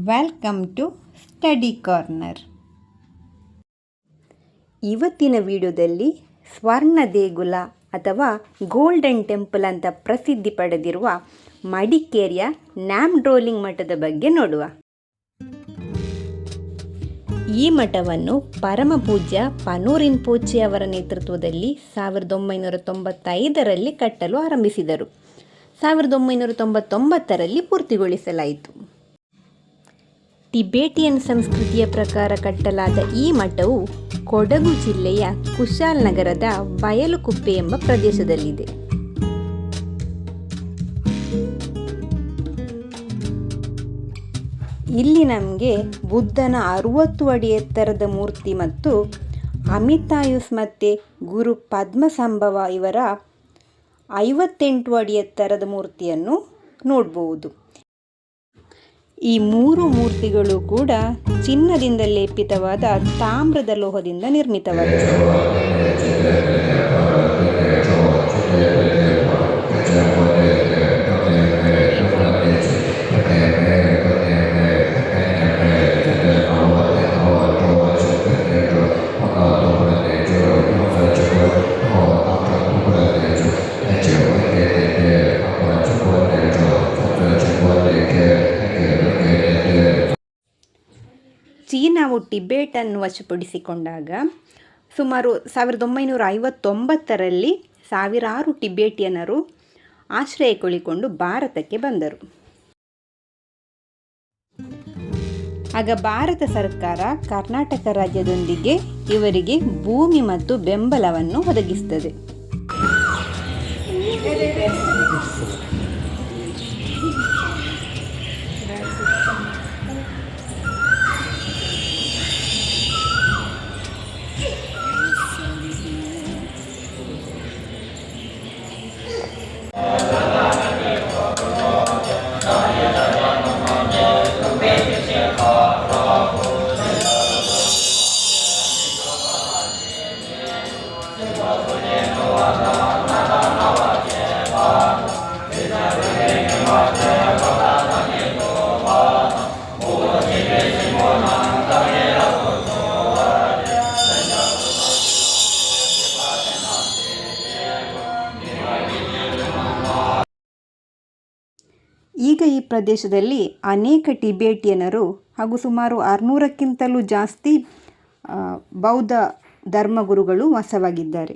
Welcome to study corner. ಇವತ್ತಿನ ವಿಡಿಯೋದಲ್ಲಿ ಸ್ವರ್ಣ ದೇಗುಲ ಅಥವಾ ಗೋಲ್ಡನ್ ಟೆಂಪಲ್ ಅಂತ ಪ್ರಸಿದ್ಧಿ ಪಡೆದಿರುವ ಮಡಿಕೇರಿಯ ನ್ಯಾಮ್ಡೋಲಿಂಗ್ ಮಠದ ಬಗ್ಗೆ ನೋಡುವ. ಈ ಮಠವನ್ನು ಪರಮ ಪೂಜ್ಯ ಪನು ರಿಂಪೋಚೆ ಅವರ ನೇತೃತ್ವದಲ್ಲಿ 1995ರಲ್ಲಿ ಕಟ್ಟಲು ಆರಂಭಿಸಿದರು. 1999ರಲ್ಲಿ ಪೂರ್ತಿಗೊಳಿಸಲಾಯಿತು. ಟಿಬೇಟಿಯನ್ ಸಂಸ್ಕೃತಿಯ ಪ್ರಕಾರ ಕಟ್ಟಲಾದ ಈ ಮಠವು ಕೊಡಗು ಜಿಲ್ಲೆಯ ಕುಶಾಲ್ ನಗರದ ಬಯಲುಕುಪ್ಪೆ ಎಂಬ ಪ್ರದೇಶದಲ್ಲಿದೆ. ಇಲ್ಲಿ ನಮಗೆ ಬುದ್ಧನ 60 ಅಡಿ ಎತ್ತರದ ಮೂರ್ತಿ ಮತ್ತು ಅಮಿತಾಯುಸ್ ಮತ್ತು ಗುರು ಪದ್ಮಸಂಭವ ಇವರ 58 ಅಡಿ ಎತ್ತರದ ಮೂರ್ತಿಯನ್ನು ನೋಡಬಹುದು. ಈ 3 ಮೂರ್ತಿಗಳು ಕೂಡ ಚಿನ್ನದಿಂದ ಲೇಪಿತವಾದ ತಾಮ್ರದ ಲೋಹದಿಂದ ನಿರ್ಮಿತವಾಗಿದೆ. ಚೀನಾವು ಟಿಬೇಟನ್ನು ವಶಪಡಿಸಿಕೊಂಡಾಗ ಸುಮಾರು 1959ರಲ್ಲಿ ಸಾವಿರಾರು ಟಿಬೇಟಿಯನರು ಆಶ್ರಯ ಕೊಳಿಕೊಂಡು ಭಾರತಕ್ಕೆ ಬಂದರು. ಆಗ ಭಾರತ ಸರ್ಕಾರ ಕರ್ನಾಟಕ ರಾಜ್ಯದೊಂದಿಗೆ ಇವರಿಗೆ ಭೂಮಿ ಮತ್ತು ಬೆಂಬಲವನ್ನು ಒದಗಿಸುತ್ತದೆ. ಈಗ ಈ ಪ್ರದೇಶದಲ್ಲಿ ಅನೇಕ ಟಿಬೇಟಿಯನರು ಹಾಗೂ ಸುಮಾರು 600ಕ್ಕಿಂತಲೂ ಜಾಸ್ತಿ ಬೌದ್ಧ ಧರ್ಮಗುರುಗಳು ವಾಸವಾಗಿದ್ದಾರೆ.